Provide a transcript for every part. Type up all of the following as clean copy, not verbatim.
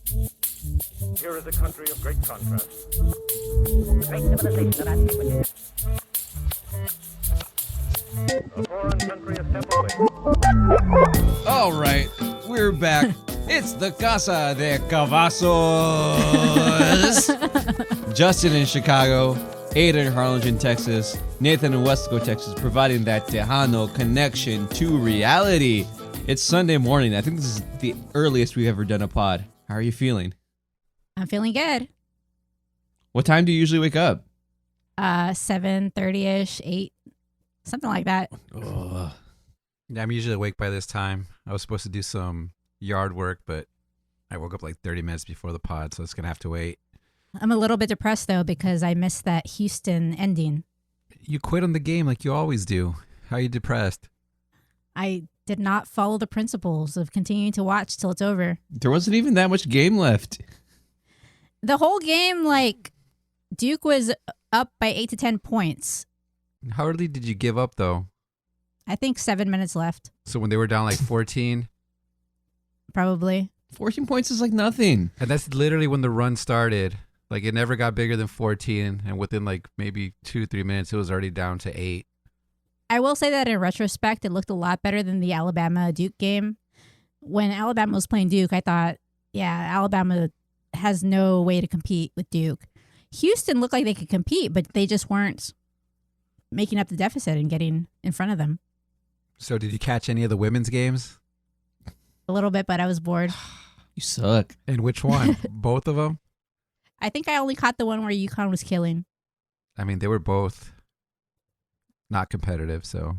Here is a country of great contrast. Great civilization of antiquity. A foreign country a step away. All right, we're back. It's the Casa de Cavazos. Justin in Chicago, Aiden in Harlingen, Texas, Nathan in Westco, Texas, providing that Tejano connection to reality. It's Sunday morning. I think this is the earliest we've ever done a pod. How are you feeling? I'm feeling good. What time do you usually wake up? 7:30ish, 8, something like that. Ugh. Yeah, I'm usually awake by this time. I was supposed to do some yard work, but I woke up like 30 minutes before the pod, so it's going to have to wait. I'm a little bit depressed, though, because I missed that Houston ending. You quit on the game like you always do. How are you depressed? I did not follow the principles of continuing to watch till it's over. There wasn't even that much game left. The whole game, like, Duke was up by 8 to 10 points. How early did you give up, though? I think 7 minutes left, So when they were down like 14, probably. 14 points is like nothing. and that's literally when the run started. Like, it never got bigger than 14, and within like maybe 2-3 minutes, it was already down to 8. I will say that in retrospect, it looked a lot better than the Alabama-Duke game. When Alabama was playing Duke, I thought, yeah, Alabama has no way to compete with Duke. Houston looked like they could compete, but they just weren't making up the deficit and getting in front of them. So did you catch any of the women's games? A little bit, but I was bored. You suck. And which one? Both of them? I think I only caught the one where UConn was killing. I mean, they were both not competitive, so...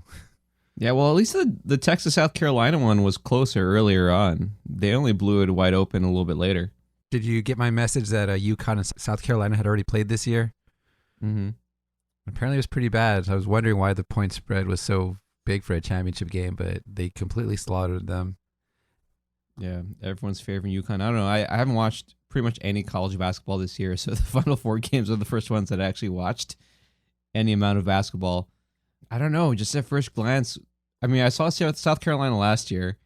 Yeah, well, at least the Texas-South Carolina one was closer earlier on. They only blew it wide open a little bit later. Did you get my message that UConn and South Carolina had already played this year? Mm-hmm. Apparently it was pretty bad. I was wondering why the point spread was so big for a championship game, but they completely slaughtered them. Yeah, everyone's favoring UConn. I don't know. I haven't watched pretty much any college basketball this year, so the Final Four games are the first ones that I actually watched any amount of basketball. I don't know. Just at first glance, I mean, I saw South Carolina last year,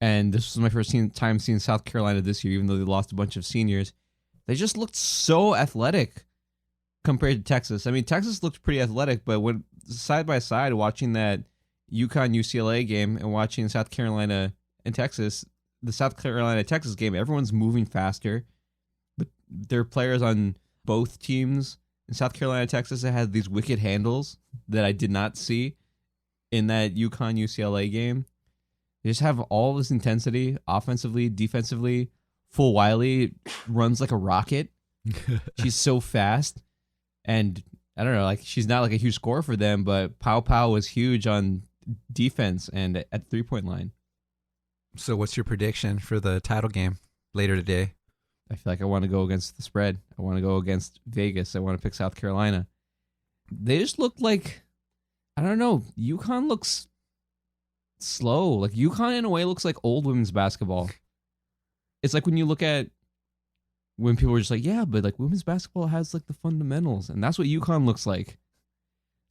and this was my first time seeing South Carolina this year, even though they lost a bunch of seniors. They just looked so athletic compared to Texas. I mean, Texas looked pretty athletic, but when side by side watching that UConn-UCLA game and watching South Carolina and Texas, the South Carolina-Texas game, everyone's moving faster. There are players on both teams in South Carolina, Texas that had these wicked handles that I did not see in that UConn-UCLA game. They just have all this intensity, offensively, defensively. Full Wiley runs like a rocket. She's so fast. And I don't know, like she's not like a huge scorer for them, but Pau was huge on defense and at the three-point line. So what's your prediction for the title game later today? I feel like I want to go against the spread. I want to go against Vegas. I want to pick South Carolina. They just look like, I don't know, UConn looks slow. Like UConn in a way looks like old women's basketball. It's like when you look at when people are just like, yeah, but like women's basketball has like the fundamentals, and that's what UConn looks like.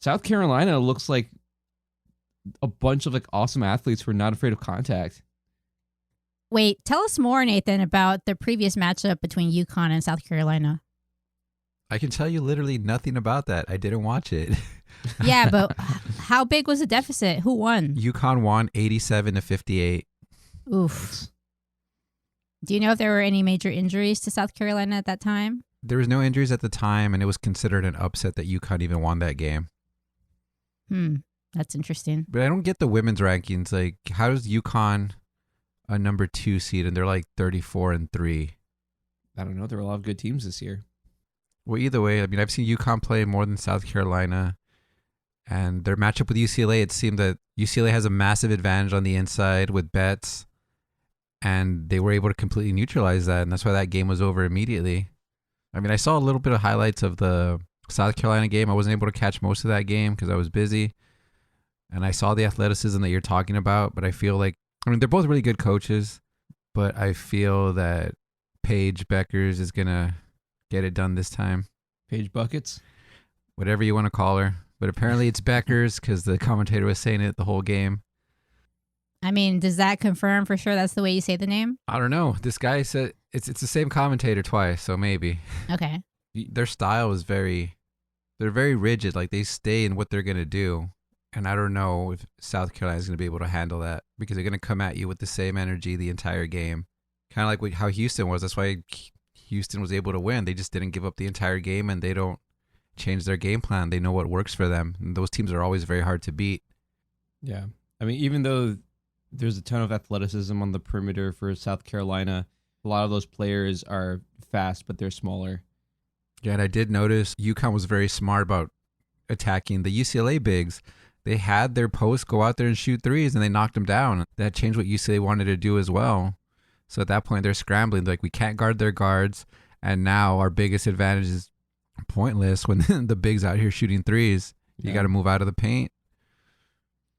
South Carolina looks like a bunch of like awesome athletes who are not afraid of contact. Wait, tell us more, Nathan, about the previous matchup between UConn and South Carolina. I can tell you literally nothing about that. I didn't watch it. Yeah, but how big was the deficit? Who won? UConn won 87-58. Oof. Do you know if there were any major injuries to South Carolina at that time? There was no injuries at the time, and it was considered an upset that UConn even won that game. That's interesting. But I don't get the women's rankings. Like, how does UConn a number 2 seed and they're like 34-3? I don't know. There were a lot of good teams this year. Well, either way, I mean, I've seen UConn play more than South Carolina, and their matchup with UCLA, it seemed that UCLA has a massive advantage on the inside with Betts, and they were able to completely neutralize that, and that's why that game was over immediately. I mean, I saw a little bit of highlights of the South Carolina game. I wasn't able to catch most of that game because I was busy, and I saw the athleticism that you're talking about, but I feel like, I mean, they're both really good coaches, but I feel that Paige Beckers is going to get it done this time. Paige Buckets? Whatever you want to call her. But apparently it's Beckers because the commentator was saying it the whole game. I mean, does that confirm for sure that's the way you say the name? I don't know. This guy said it's the same commentator twice, so maybe. Okay. Their style is they're very rigid. Like they stay in what they're gonna do, and I don't know if South Carolina is gonna be able to handle that because they're gonna come at you with the same energy the entire game, kind of like how Houston was. That's why Houston was able to win. They just didn't give up the entire game, and they don't change their game plan. They know what works for them. And those teams are always very hard to beat. Yeah. I mean, even though there's a ton of athleticism on the perimeter for South Carolina, a lot of those players are fast, but they're smaller. Yeah, and I did notice UConn was very smart about attacking the UCLA bigs. They had their posts go out there and shoot threes, and they knocked them down. That changed what UCLA wanted to do as well. So at that point, they're scrambling. Like, we can't guard their guards, and now our biggest advantage is pointless when the bigs out here shooting threes. You got to move out of the paint.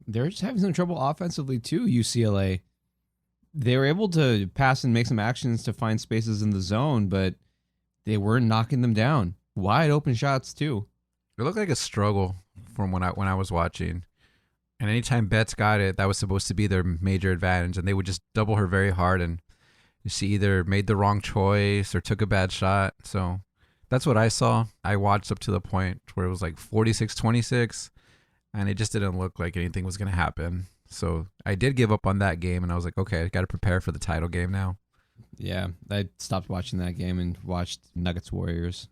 They're just having some trouble offensively too, UCLA. They were able to pass and make some actions to find spaces in the zone, but they weren't knocking them down. Wide open shots too. It looked like a struggle from when I was watching. And anytime Betts got it, that was supposed to be their major advantage, and they would just double her very hard, and she either made the wrong choice or took a bad shot. So that's what I saw. I watched up to the point where it was like 46-26, and it just didn't look like anything was going to happen. So I did give up on that game, and I was like, okay, I got to prepare for the title game now. Yeah, I stopped watching that game and watched Nuggets Warriors.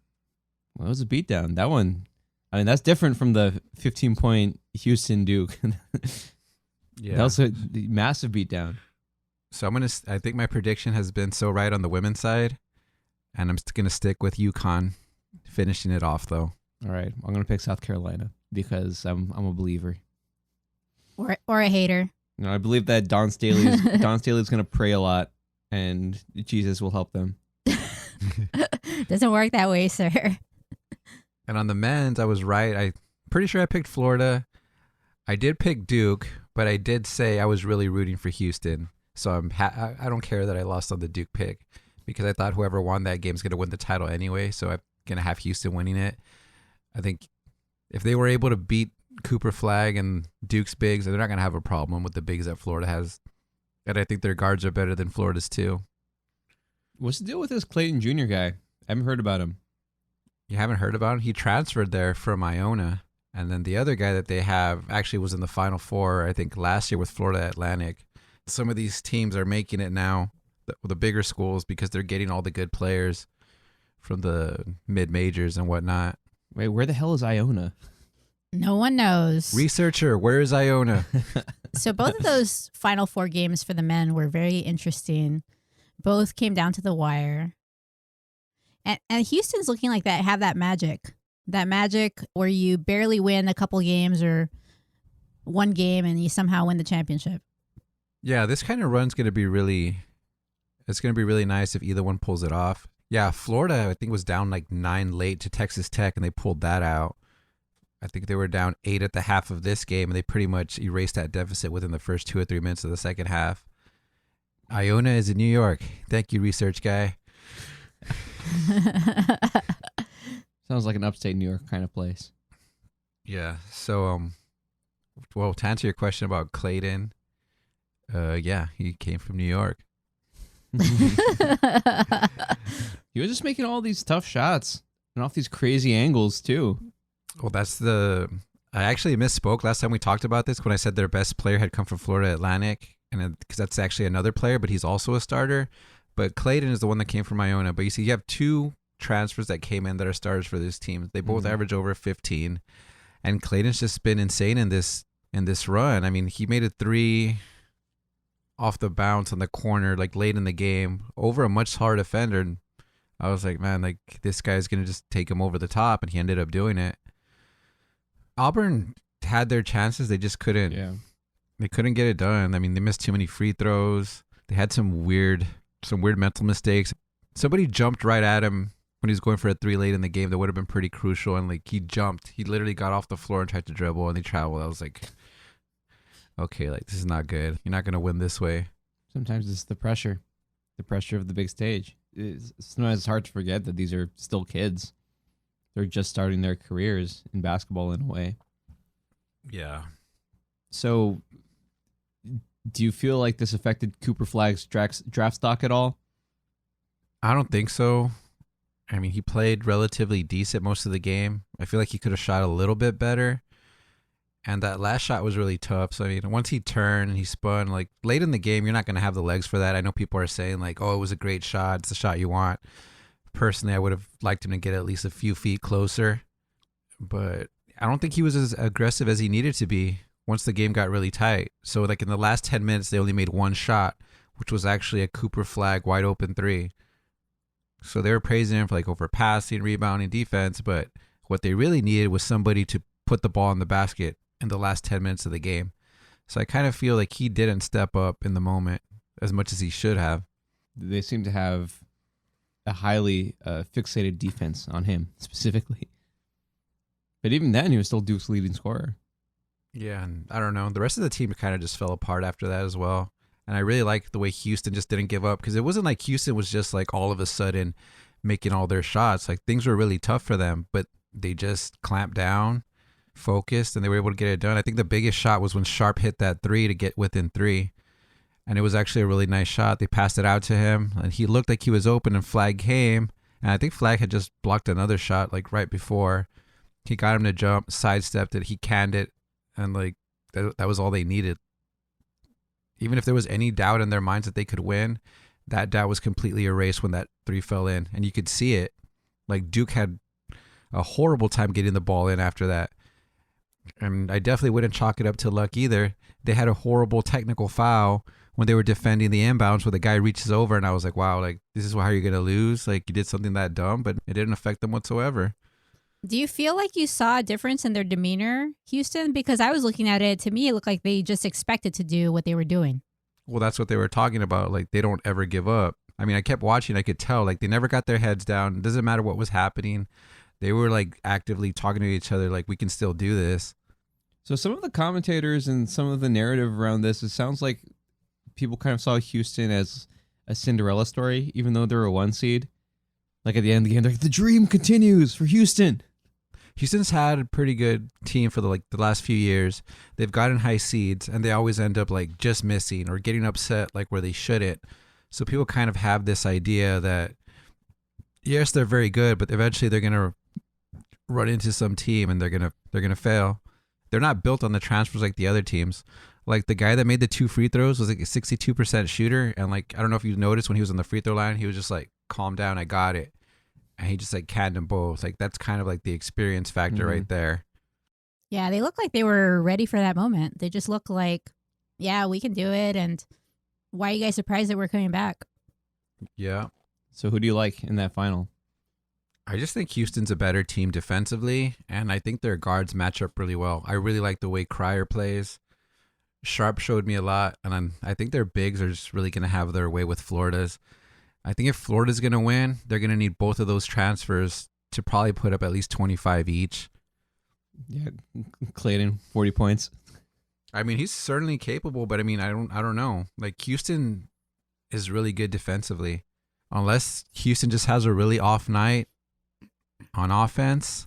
Well, it was a beatdown. That one, I mean, that's different from the 15-point Houston Duke. Yeah, That was a massive beatdown. So I think my prediction has been so right on the women's side, and I'm going to stick with UConn finishing it off though. All right, I'm going to pick South Carolina because I'm a believer. Or a hater. You know, I believe that Don Staley's going to pray a lot, and Jesus will help them. Doesn't work that way, sir. And on the men's, I was right. I'm pretty sure I picked Florida. I did pick Duke, but I did say I was really rooting for Houston. So I don't care that I lost on the Duke pick because I thought whoever won that game is going to win the title anyway. So I'm going to have Houston winning it. I think if they were able to beat Cooper Flag and Duke's bigs, they're not going to have a problem with the bigs that Florida has. And I think their guards are better than Florida's too. What's the deal with this Clayton Jr. guy? I haven't heard about him. You haven't heard about him? He transferred there from Iona. And then the other guy that they have actually was in the Final Four, I think, last year with Florida Atlantic. Some of these teams are making it now, the bigger schools, because they're getting all the good players from the mid-majors and whatnot. Wait, where the hell is Iona? No one knows. Researcher, where is Iona? So both of those Final Four games for the men were very interesting. Both came down to the wire. And Houston's looking like that, have that magic. That magic where you barely win a couple games or one game and you somehow win the championship. Yeah, this kind of run's going to be it's going to be really nice if either one pulls it off. Yeah, Florida, I think, was down like 9 late to Texas Tech, and they pulled that out. I think they were down 8 at the half of this game, and they pretty much erased that deficit within the first 2 or 3 minutes of the second half. Iona is in New York. Thank you, research guy. Sounds like an upstate New York kind of place. Yeah. So, well, to answer your question about Clayton, yeah, he came from New York. He was just making all these tough shots and off these crazy angles too. Well, I actually misspoke last time we talked about this when I said their best player had come from Florida Atlantic, and because that's actually another player, but he's also a starter. But Clayton is the one that came from Iona. But you see, you have 2 transfers that came in that are starters for this team. They both average over 15, and Clayton's just been insane in this run. I mean, he made a 3 off the bounce on the corner, like late in the game, over a much harder defender. And I was like, man, like this guy's gonna just take him over the top, and he ended up doing it. Auburn had their chances, they just couldn't. Yeah. They couldn't get it done. I mean, they missed too many free throws. They had some weird mental mistakes. Somebody jumped right at him when he was going for a 3 late in the game. That would have been pretty crucial. And like he jumped, he literally got off the floor and tried to dribble, and he traveled. I was like, okay, like this is not good. You're not gonna win this way. Sometimes it's the pressure of the big stage. Sometimes it's hard to forget that these are still kids. They're just starting their careers in basketball in a way. Yeah. So Do you feel like this affected Cooper Flagg's draft stock at all? I don't think so. I mean, he played relatively decent most of the game. I feel like he could have shot a little bit better. And that last shot was really tough. So, I mean, once he turned and he spun, like late in the game, you're not going to have the legs for that. I know people are saying, like, oh, it was a great shot. It's the shot you want. Personally, I would have liked him to get at least a few feet closer. But I don't think he was as aggressive as he needed to be once the game got really tight. So, like in the last 10 minutes, they only made one shot, which was actually a Cooper Flagg wide open three. So they were praising him for like over passing, rebounding, defense. But what they really needed was somebody to put the ball in the basket in the last 10 minutes of the game. So I kind of feel like he didn't step up in the moment as much as he should have. They seem to have a highly fixated defense on him specifically. But even then, he was still Duke's leading scorer. Yeah, and I don't know. The rest of the team kind of just fell apart after that as well. And I really like the way Houston just didn't give up, because it wasn't like Houston was just like all of a sudden making all their shots. Like things were really tough for them, but they just clamped down, focused, and they were able to get it done. I think the biggest shot was when Sharp hit that three to get within three. And it was actually a really nice shot. They passed it out to him, and he looked like he was open, and Flagg came. And I think Flagg had just blocked another shot like right before. He got him to jump, sidestepped it, he canned it, and like that was all they needed. Even if there was any doubt in their minds that they could win, that doubt was completely erased when that three fell in. And you could see it. Like Duke had a horrible time getting the ball in after that. And I definitely wouldn't chalk it up to luck either. They had a horrible technical foul when they were defending the inbounds where the guy reaches over, and I was like, wow, like this is how you're going to lose? Like you did something that dumb, but it didn't affect them whatsoever. Do you feel like you saw a difference in their demeanor, Houston? Because I was looking at it, to me, it looked like they just expected to do what they were doing. Well, that's what they were talking about. Like, they don't ever give up. I mean, I kept watching. I could tell, like, they never got their heads down. It doesn't matter what was happening. They were, like, actively talking to each other, like, we can still do this. So some of the commentators and some of the narrative around this, it sounds like people kind of saw Houston as a Cinderella story, even though they're a 1 seed. Like, at the end of the game, they're like, the dream continues for Houston. Houston's had a pretty good team for the last few years. They've gotten high seeds, and they always end up like just missing or getting upset like where they shouldn't. So people kind of have this idea that yes, they're very good, but eventually they're gonna run into some team and they're gonna fail. They're not built on the transfers like the other teams. Like the guy that made the 2 free throws was like a 62% shooter, and like I don't know if you noticed when he was on the free throw line, he was just like, calm down, I got it. And he just like canned them both. Like that's kind of like the experience factor right there. Yeah, they look like they were ready for that moment. They just look like, yeah, we can do it. And why are you guys surprised that we're coming back? Yeah. So who do you like in that final? I just think Houston's a better team defensively, and I think their guards match up really well. I really like the way Cryer plays. Sharp showed me a lot, and I think their bigs are just really going to have their way with Florida's. I think if Florida's going to win, they're going to need both of those transfers to probably put up at least 25 each. Yeah, Clayton, 40 points. I mean, he's certainly capable, but I mean, I don't know. Like Houston is really good defensively. Unless Houston just has a really off night on offense,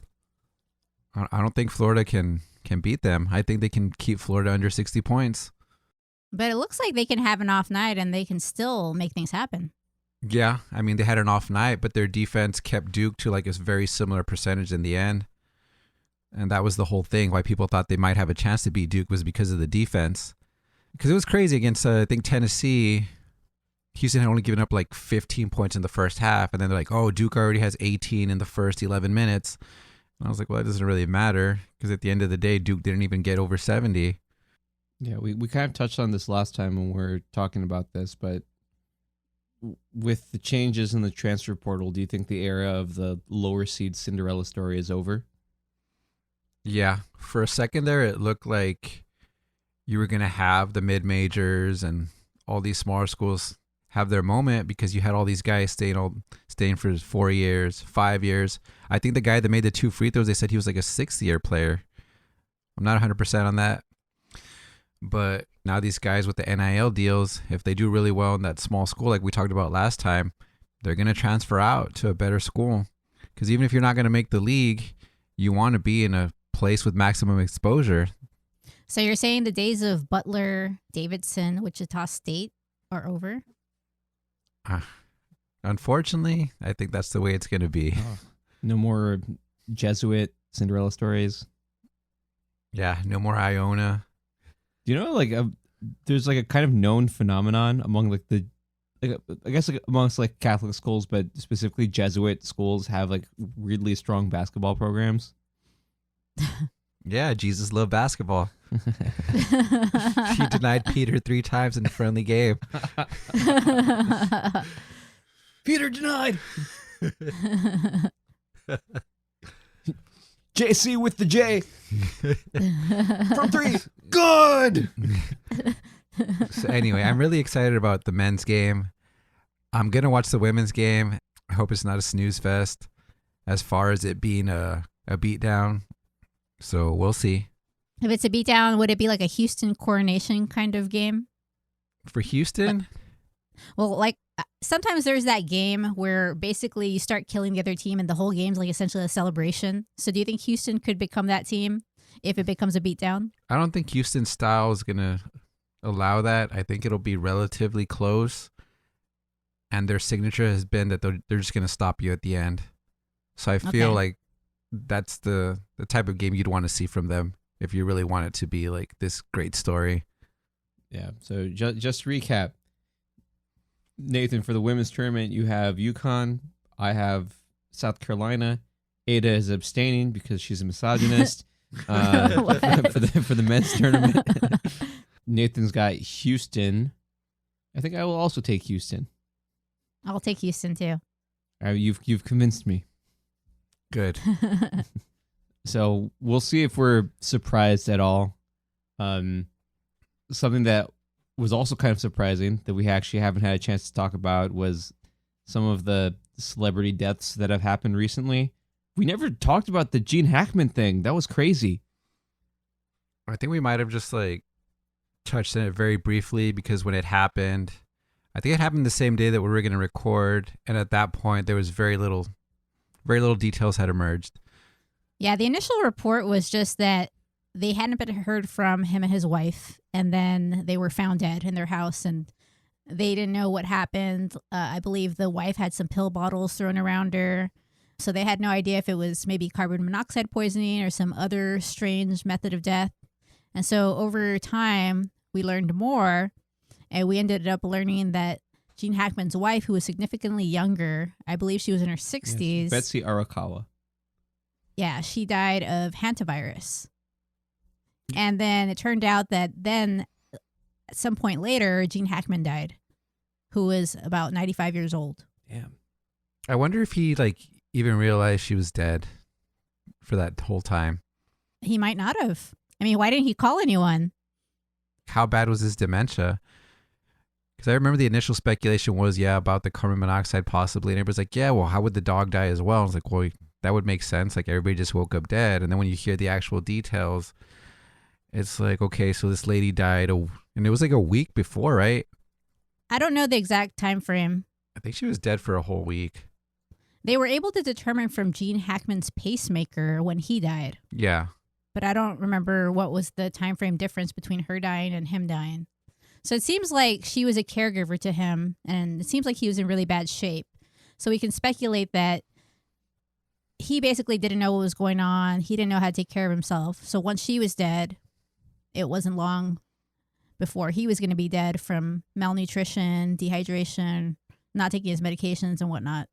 I don't think Florida can beat them. I think they can keep Florida under 60 points. But it looks like they can have an off night and they can still make things happen. Yeah, I mean, they had an off night, but their defense kept Duke to like a very similar percentage in the end. And that was the whole thing. Why people thought they might have a chance to beat Duke was because of the defense. Because it was crazy against, I think, Tennessee. Houston had only given up like 15 points in the first half. And then they're like, oh, Duke already has 18 in the first 11 minutes. And I was like, well, it doesn't really matter. Because at the end of the day, Duke didn't even get over 70. Yeah, we kind of touched on this last time when we were talking about this, but with the changes in the transfer portal, do you think the era of the lower seed Cinderella story is over? Yeah. For a second there, it looked like you were going to have the mid-majors and all these smaller schools have their moment because you had all these guys staying for 4 years, 5 years. I think the guy that made the 2 free throws, they said he was like a 6th-year player. I'm not 100% on that. But now these guys with the NIL deals, if they do really well in that small school like we talked about last time, they're going to transfer out to a better school. Because even if you're not going to make the league, you want to be in a place with maximum exposure. So you're saying the days of Butler, Davidson, Wichita State are over? Unfortunately, I think that's the way it's going to be. Oh, no more Jesuit Cinderella stories. Yeah, no more Iona. Do you know, like, there's like a kind of known phenomenon among like I guess like amongst like Catholic schools, but specifically Jesuit schools have like weirdly strong basketball programs. Yeah, Jesus loved basketball. He denied Peter 3 times in a friendly game. Peter denied. JC with the J. From 3. Good. So anyway, I'm really excited about the men's game. I'm going to watch the women's game. I hope it's not a snooze fest as far as it being a beatdown. So we'll see. If it's a beatdown, would it be like a Houston coronation kind of game? For Houston? Well, like sometimes there's that game where basically you start killing the other team and the whole game's like essentially a celebration. So do you think Houston could become that team if it becomes a beatdown? I don't think Houston's style is going to allow that. I think it'll be relatively close. And their signature has been that they're just going to stop you at the end. So I feel like that's the type of game you'd want to see from them if you really want it to be like this great story. Yeah. So just to recap, Nathan, for the women's tournament, you have UConn. I have South Carolina. Ada is abstaining because she's a misogynist. For the men's tournament, Nathan's got Houston. I think I will also take Houston. I'll take Houston too. You've convinced me. Good. So we'll see if we're surprised at all. Something that was also kind of surprising that we actually haven't had a chance to talk about was some of the celebrity deaths that have happened recently. We never talked about the Gene Hackman thing. That was crazy. I think we might have just like touched on it very briefly because when it happened, I think it happened the same day that we were going to record. And at that point, there was very little details had emerged. Yeah, the initial report was just that they hadn't been heard from him and his wife, and then they were found dead in their house, and they didn't know what happened. I believe the wife had some pill bottles thrown around her, so they had no idea if it was maybe carbon monoxide poisoning or some other strange method of death. And so over time, we learned more, and we ended up learning that Gene Hackman's wife, who was significantly younger, I believe she was in her 60s. Yes, Betsy Arakawa. Yeah, she died of hantavirus. And then it turned out that then at some point later, Gene Hackman died, who was about 95 years old. Damn. I wonder if he like even realized she was dead for that whole time. He might not have. I mean, why didn't he call anyone? How bad was his dementia? Because I remember the initial speculation was, about the carbon monoxide possibly. And everybody's like, yeah, well, how would the dog die as well? I was like, well, that would make sense. Like everybody just woke up dead. And then when you hear the actual details, it's like, okay, so this lady died. And it was like a week before, right? I don't know the exact time frame. I think she was dead for a whole week. They were able to determine from Gene Hackman's pacemaker when he died. Yeah. But I don't remember what was the time frame difference between her dying and him dying. So it seems like she was a caregiver to him, and it seems like he was in really bad shape. So we can speculate that he basically didn't know what was going on. He didn't know how to take care of himself. So once she was dead, it wasn't long before he was going to be dead from malnutrition, dehydration, not taking his medications and whatnot.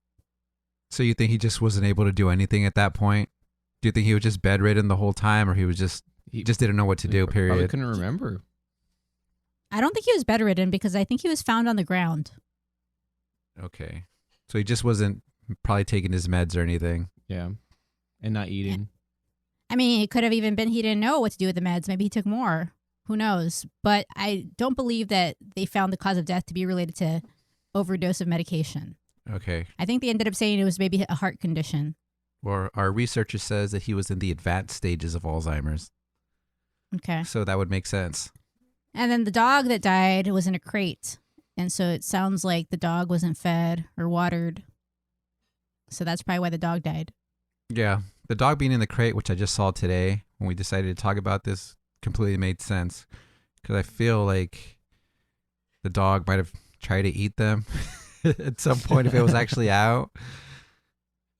So you think he just wasn't able to do anything at that point? Do you think he was just bedridden the whole time, or he just didn't know what to do, Probably period? couldn't remember. I don't think he was bedridden because I think he was found on the ground. Okay. So he just wasn't probably taking his meds or anything. Yeah. And not eating. I mean, it could have even been he didn't know what to do with the meds. Maybe he took more. Who knows? But I don't believe that they found the cause of death to be related to overdose of medication. Okay. I think they ended up saying it was maybe a heart condition. Or our researcher says that he was in the advanced stages of Alzheimer's. Okay. So that would make sense. And then the dog that died was in a crate. And so it sounds like the dog wasn't fed or watered. So that's probably why the dog died. Yeah. The dog being in the crate, which I just saw today when we decided to talk about this, completely made sense. Because I feel like the dog might have tried to eat them at some point if it was actually out.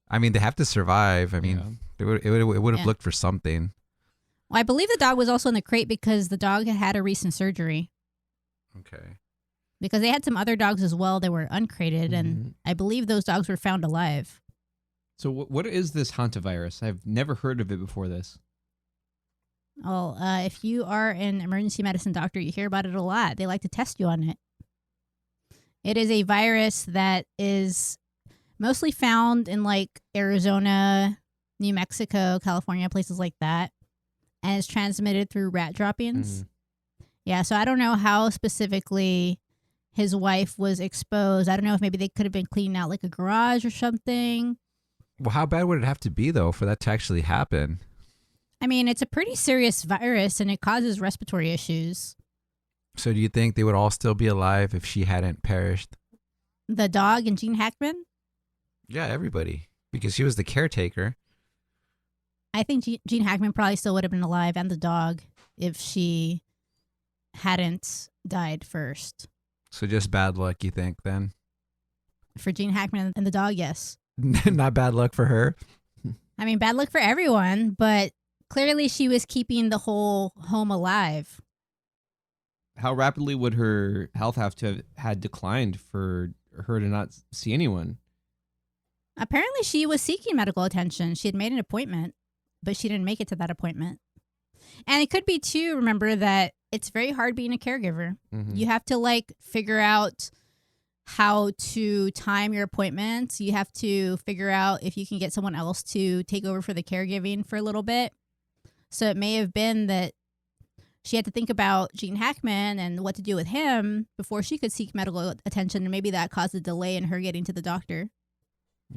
I mean, they have to survive. I mean, it would have looked for something. Well, I believe the dog was also in the crate because the dog had a recent surgery. Okay. Because they had some other dogs as well that were uncrated, and I believe those dogs were found alive. So what is this hantavirus? I've never heard of it before this. Well, if you are an emergency medicine doctor, you hear about it a lot. They like to test you on it. It is a virus that is mostly found in like Arizona, New Mexico, California, places like that. And it's transmitted through rat droppings. Yeah, so I don't know how specifically his wife was exposed. I don't know if maybe they could have been cleaning out like a garage or something. Well, how bad would it have to be, though, for that to actually happen? I mean, it's a pretty serious virus and it causes respiratory issues. So do you think they would all still be alive if she hadn't perished? The dog and Gene Hackman? Yeah, everybody. Because she was the caretaker. I think Gene Hackman probably still would have been alive, and the dog, if she hadn't died first. So just bad luck, you think, then? For Gene Hackman and the dog, yes. Not bad luck for her? I mean, bad luck for everyone, but clearly she was keeping the whole home alive. How rapidly would her health have to have had declined for her to not see anyone? Apparently she was seeking medical attention. She had made an appointment, but she didn't make it to that appointment. And it could be, too, remember that it's very hard being a caregiver. You have to, like, figure out how to time your appointments. You have to figure out if you can get someone else to take over for the caregiving for a little bit. So it may have been that she had to think about Gene Hackman and what to do with him before she could seek medical attention. And maybe that caused a delay in her getting to the doctor.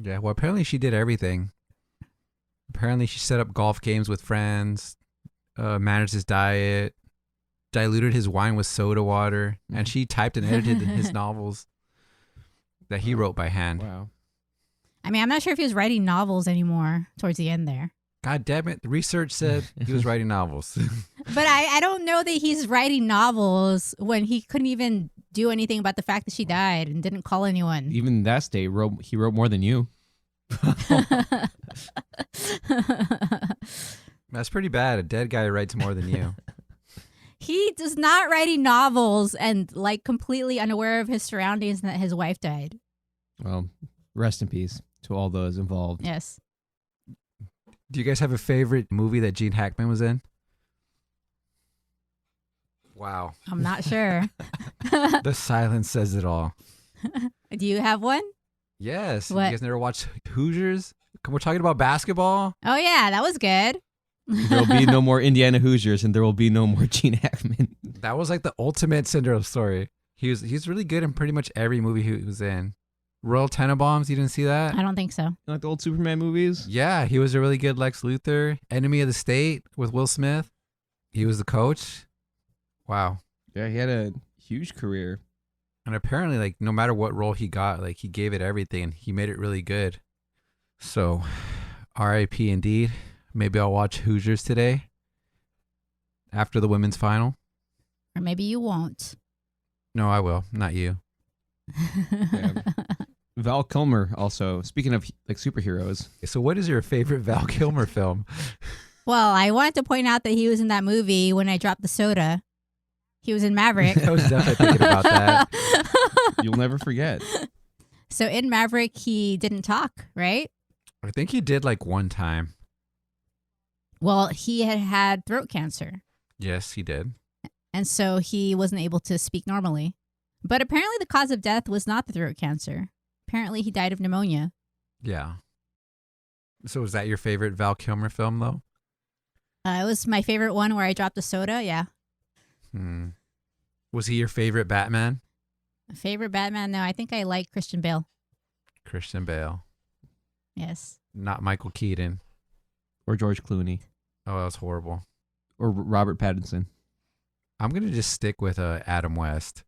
Yeah, well, apparently she did everything. Apparently she set up golf games with friends, managed his diet, diluted his wine with soda water, and she typed and edited his novels that he wrote by hand. Wow. I mean, I'm not sure if he was writing novels anymore towards the end there. God damn it. The research said he was writing novels. But I don't know that he's writing novels when he couldn't even do anything about the fact that she died and didn't call anyone. Even that state, he wrote more than you. That's pretty bad. A dead guy writes more than you. He does not writing novels and like completely unaware of his surroundings and that his wife died. Well, rest in peace to all those involved. Yes. Do you guys have a favorite movie that Gene Hackman was in? Wow. I'm not sure. The silence says it all. Do you have one? Yes. What? You guys never watched Hoosiers? We're talking about basketball. Oh, yeah, that was good. There'll be no more Indiana Hoosiers, and there will be no more Gene Hackman. That was like the ultimate Cinderella story. He's really good in pretty much every movie he was in. Royal Tenenbaums, you didn't see that? I don't think so. Like the old Superman movies? Yeah, he was a really good Lex Luthor. Enemy of the State with Will Smith. He was the coach. Wow. Yeah, he had a huge career. And apparently, like, no matter what role he got, like, he gave it everything and he made it really good. So, R.I.P. indeed. Maybe I'll watch Hoosiers today after the women's final. Or maybe you won't. No, I will. Not you. Yeah. Val Kilmer also, speaking of like superheroes. So what is your favorite Val Kilmer film? Well, I wanted to point out that he was in that movie When I Dropped the Soda. He was in Maverick. I was definitely thinking about that. You'll never forget. So in Maverick, he didn't talk, right? I think he did like one time. Well, he had throat cancer. Yes, he did. And so he wasn't able to speak normally. But apparently the cause of death was not the throat cancer. Apparently he died of pneumonia. Yeah. So was that your favorite Val Kilmer film, though? It was my favorite one where I dropped a soda, yeah. Was he your favorite Batman? Favorite Batman? No, I think I like Christian Bale. Christian Bale. Yes. Not Michael Keaton. Or George Clooney. Oh, that was horrible. Or Robert Pattinson. I'm going to just stick with Adam West.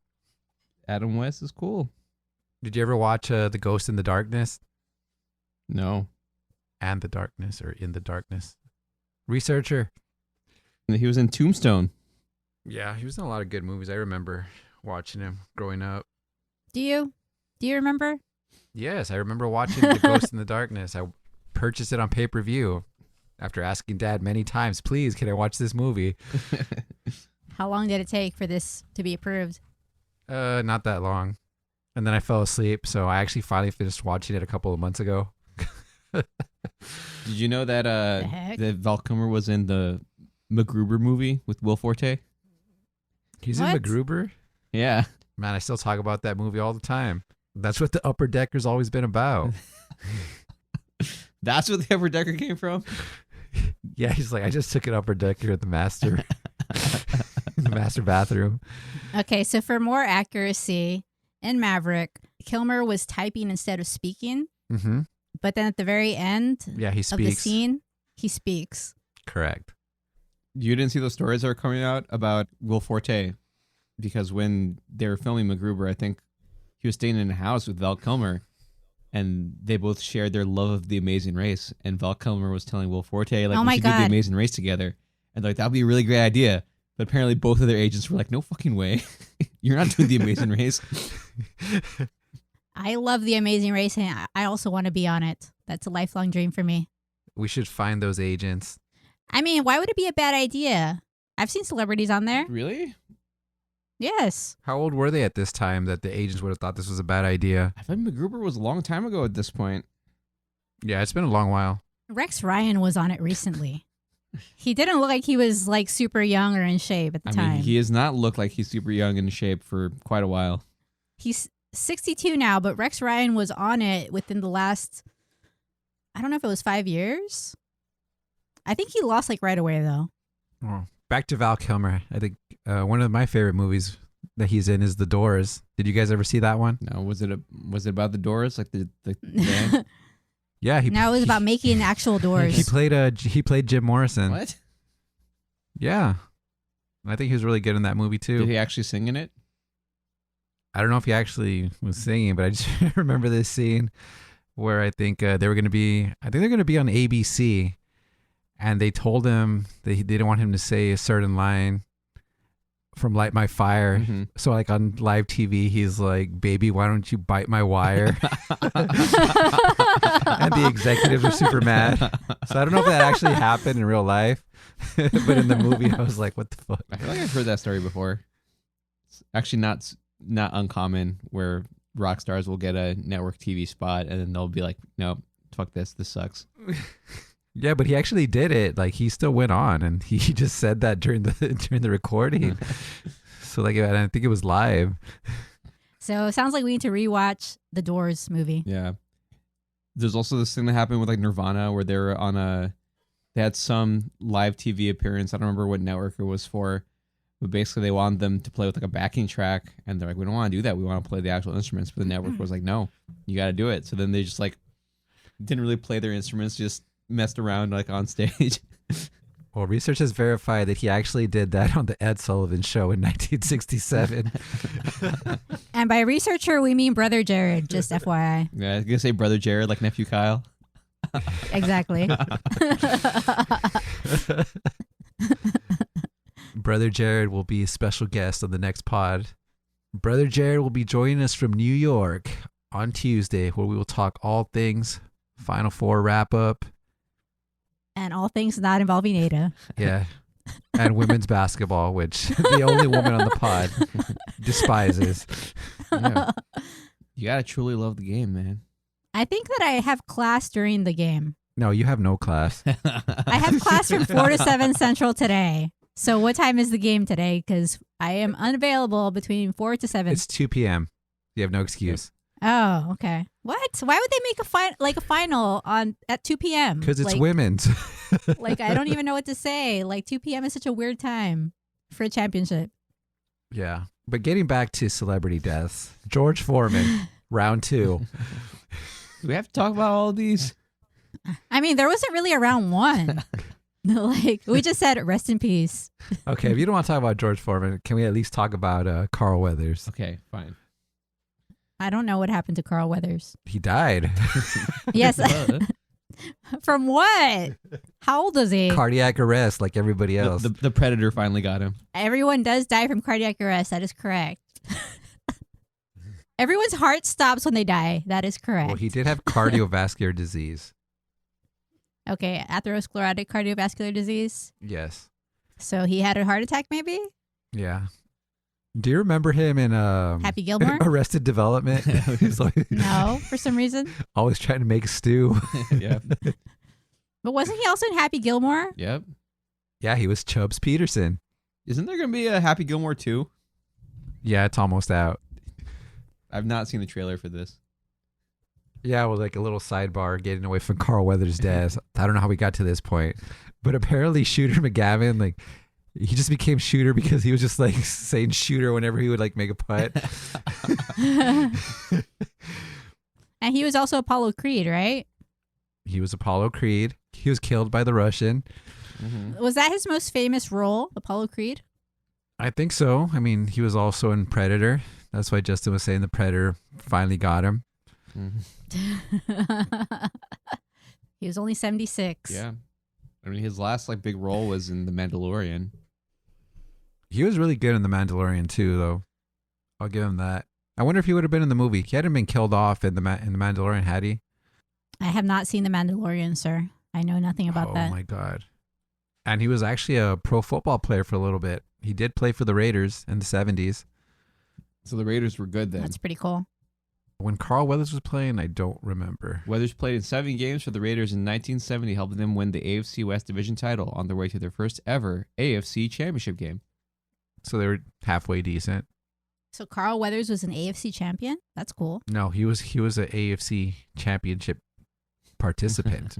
Adam West is cool. Did you ever watch The Ghost in the Darkness? No. And the Darkness, or In the Darkness? Researcher. He was in Tombstone. Yeah, he was in a lot of good movies. I remember watching him growing up. Do you remember? Yes, I remember watching The Ghost in the Darkness. I purchased it on pay-per-view after asking Dad many times, please, can I watch this movie? How long did it take for this to be approved? Not that long. And then I fell asleep, so I actually finally finished watching it a couple of months ago. Did you know that heck? that Val Kilmer was in the MacGruber movie with Will Forte? He's What? in MacGruber? Yeah. Man, I still talk about that movie all the time. That's what the Upper Decker's always been about. That's where the Upper Decker came from? Yeah, he's like, I just took an Upper Decker at the master, the master bathroom. Okay, so for more accuracy, in Maverick, Kilmer was typing instead of speaking, Mm-hmm. but then at the very end Yeah, he of the speaks. scene, he speaks. Correct. You didn't see those stories that are coming out about Will Forte? Because when they were filming MacGruber, I think he was staying in a house with Val Kilmer, and they both shared their love of The Amazing Race. And Val Kilmer was telling Will Forte, like, Oh we my should do The God. Amazing Race together. And like, that'd be a really great idea. But apparently both of their agents were like, no fucking way. You're not doing The Amazing Race. I love The Amazing Race, and I also want to be on it. That's a lifelong dream for me. We should find those agents. I mean, why would it be a bad idea? I've seen celebrities on there. Really? Yes. How old were they at this time that the agents would have thought this was a bad idea? I thought MacGruber was a long time ago at this point. Yeah, it's been a long while. Rex Ryan was on it recently. He didn't look like he was like super young or in shape at the I time. mean, he has not looked like he's super young and in shape for quite a while. He's 62 now, but Rex Ryan was on it within the last, I don't know if it was 5 years. I think he lost like right away though. Oh. Back to Val Kilmer. I think one of my favorite movies that he's in is The Doors. Did you guys ever see that one? No, was it about the Doors, like the band? Yeah, Now it was about making actual doors. He played Jim Morrison. What? Yeah, I think he was really good in that movie too. Did he actually sing in it? I don't know if he actually was singing, but I just remember this scene where I think they're going to be on ABC, and they told him that they didn't want him to say a certain line from Light My Fire. Mm-hmm. So like on live TV, he's like, "Baby, why don't you bite my wire?" And the executives are super mad. So I don't know if that actually happened in real life, but in the movie, I was like, "What the fuck?" I feel like I've heard that story before. It's actually not uncommon where rock stars will get a network TV spot and then they'll be like, "No, fuck this sucks." Yeah, but he actually did it. Like he still went on, and he just said that during the recording. So like, I think it was live. So it sounds like we need to rewatch the Doors movie. Yeah. There's also this thing that happened with like Nirvana where they were they had some live TV appearance. I don't remember what network it was for, but basically they wanted them to play with like a backing track, and they're like, "We don't want to do that. We want to play the actual instruments." But the network was like, "No, you got to do it." So then they just like didn't really play their instruments, just messed around like on stage. Well, research has verified that he actually did that on the Ed Sullivan Show in 1967. And by researcher, we mean Brother Jared, just FYI. Yeah, I was gonna say Brother Jared, like nephew Kyle. Exactly. Brother Jared will be a special guest on the next pod. Brother Jared will be joining us from New York on Tuesday, where we will talk all things Final Four wrap up. And all things not involving Ada. Yeah. And women's basketball, which the only woman on the pod despises. Yeah. You gotta truly love the game, man. I think that I have class during the game. No, you have no class. I have class from 4 to 7 Central today. So what time is the game today? Because I am unavailable between 4 to 7. It's 2 p.m. You have no excuse. Oh, okay. What? Why would they make a final at 2 p.m.? Because it's like, women's. Like, I don't even know what to say. Like, 2 p.m. is such a weird time for a championship. Yeah. But getting back to celebrity deaths, George Foreman, round 2. Do we have to talk about all of these? I mean, there wasn't really a round 1. Like, we just said rest in peace. Okay, if you don't want to talk about George Foreman, can we at least talk about Carl Weathers? Okay, fine. I don't know what happened to Carl Weathers. He died. Yes. From what? How old was he? Cardiac arrest like everybody else. The Predator finally got him. Everyone does die from cardiac arrest. That is correct. Everyone's heart stops when they die. That is correct. Well, he did have cardiovascular disease. Okay, atherosclerotic cardiovascular disease. Yes. So he had a heart attack, maybe? Yeah. Do you remember him in Happy Gilmore? Arrested Development? He's like, No, for some reason. always trying to make a stew. Yeah. But wasn't he also in Happy Gilmore? Yep. Yeah, he was Chubbs Peterson. Isn't there going to be a Happy Gilmore 2? Yeah, it's almost out. I've not seen the trailer for this. Yeah, well, like a little sidebar getting away from Carl Weathers' death. I don't know how we got to this point, but apparently Shooter McGavin, like, he just became Shooter because he was just like saying Shooter whenever he would like make a putt. And he was also Apollo Creed, right? He was Apollo Creed. He was killed by the Russian. Mm-hmm. Was that his most famous role, Apollo Creed? I think so. I mean, he was also in Predator. That's why Justin was saying the Predator finally got him. Mm-hmm. He was only 76. Yeah. I mean, his last like big role was in The Mandalorian. He was really good in The Mandalorian too, though. I'll give him that. I wonder if he would have been in the movie. He hadn't been killed off in the Mandalorian, had he? I have not seen The Mandalorian, sir. I know nothing about that. Oh my God. And he was actually a pro football player for a little bit. He did play for the Raiders in the 70s. So the Raiders were good then. That's pretty cool. When Carl Weathers was playing, I don't remember. Weathers played in 7 games for the Raiders in 1970, helping them win the AFC West Division title on their way to their first ever AFC Championship game. So they were halfway decent. So Carl Weathers was an AFC champion? That's cool. No, he was an AFC Championship participant.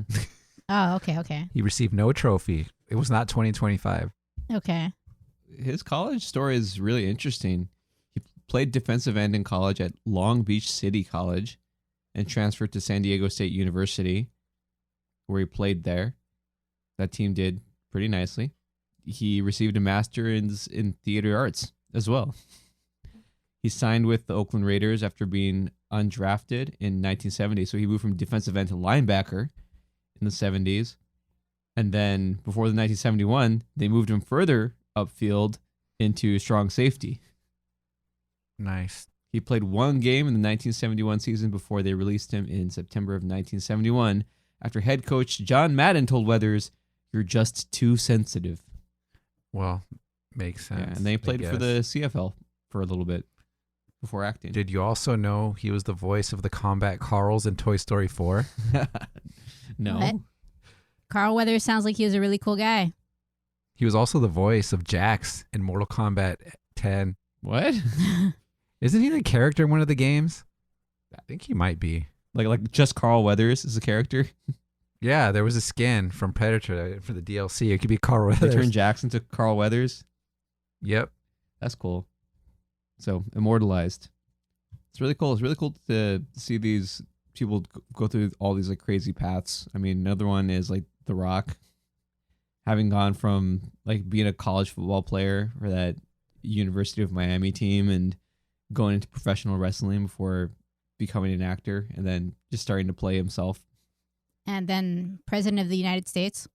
Oh, okay. He received no trophy. It was not 2025. Okay. His college story is really interesting. He played defensive end in college at Long Beach City College and transferred to San Diego State University, where he played there. That team did pretty nicely. He received a master's in theater arts as well. He signed with the Oakland Raiders after being undrafted in 1970. So he moved from defensive end to linebacker in the 70s. And then before the 1971, they moved him further upfield into strong safety. Nice. He played 1 game in the 1971 season before they released him in September of 1971 after head coach John Madden told Weathers, "You're just too sensitive." Well, makes sense. Yeah, and then he I played for guess. the CFL for a little bit before acting. Did you also know he was the voice of the Combat Carls in Toy Story 4? No. What? Carl Weathers sounds like he was a really cool guy. He was also the voice of Jax in Mortal Kombat 10. What? Isn't he the character in one of the games? I think he might be. Like just Carl Weathers is a character? Yeah, there was a skin from Predator for the DLC. It could be Carl They Weathers. turned Jackson to Carl Weathers? Yep. That's cool. So, immortalized. It's really cool. It's really cool to see these people go through all these like crazy paths. I mean, another one is like The Rock, having gone from like being a college football player for that University of Miami team and going into professional wrestling before becoming an actor and then just starting to play himself. And then President of the United States.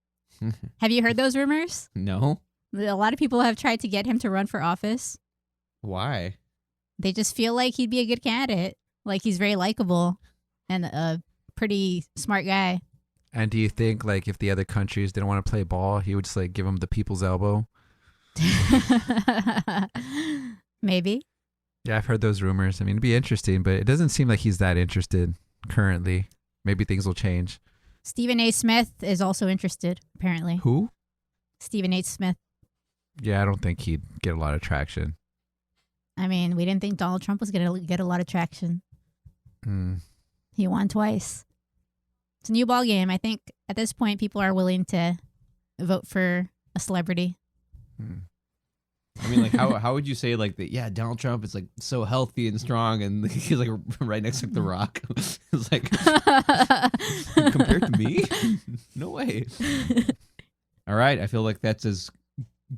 Have you heard those rumors? No? A lot of people have tried to get him to run for office. Why? They just feel like he'd be a good candidate. Like he's very likable and a pretty smart guy. And do you think like if the other countries didn't want to play ball, he would just like give them the people's elbow? Maybe. Yeah, I've heard those rumors. I mean, it'd be interesting, but it doesn't seem like he's that interested currently. Maybe things will change. Stephen A. Smith is also interested, apparently. Who? Stephen H. Smith. Yeah, I don't think he'd get a lot of traction. I mean, we didn't think Donald Trump was going to get a lot of traction. He won twice. It's a new ball game. I think at this point, people are willing to vote for a celebrity. I mean, like, how would you say, like, that? Yeah, Donald Trump is, like, so healthy and strong, and he's, like, right next to The Rock. It's like, compared to me? No way. All right, I feel like that's as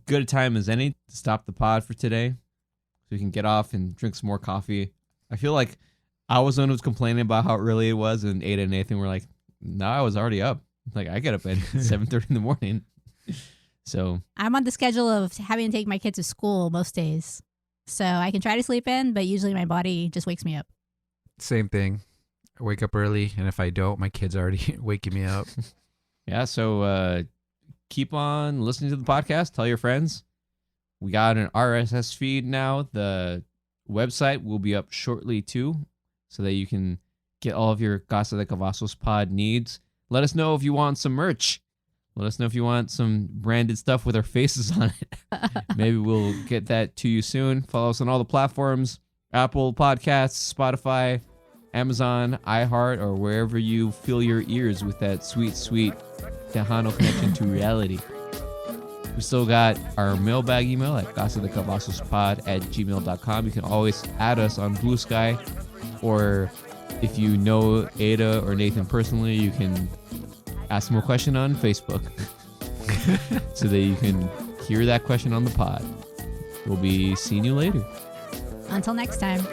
good a time as any to stop the pod for today. So we can get off and drink some more coffee. I feel like I was the one who was complaining about how early it was, and Ada and Nathan were like, no, I was already up. Like I get up at 7:30 in the morning. So I'm on the schedule of having to take my kids to school most days. So I can try to sleep in, but usually my body just wakes me up. Same thing. I wake up early, and if I don't, my kid's already waking me up. yeah, so keep on listening to the podcast. Tell your friends. We got an RSS feed now. The website will be up shortly too, so that you can get all of your Casa de Cavazos pod needs. Let us know if you want some merch. Let us know if you want some branded stuff with our faces on it. Maybe we'll get that to you soon. Follow us on all the platforms: Apple Podcasts, Spotify, Amazon, iHeart, or wherever you fill your ears with that sweet, sweet Tejano connection to reality. We still got our mailbag email at casadecavasospod@gmail.com. You can always add us on Blue Sky, or if you know Ada or Nathan personally, you can ask them a question on Facebook so that you can hear that question on the pod. We'll be seeing you later. Until next time.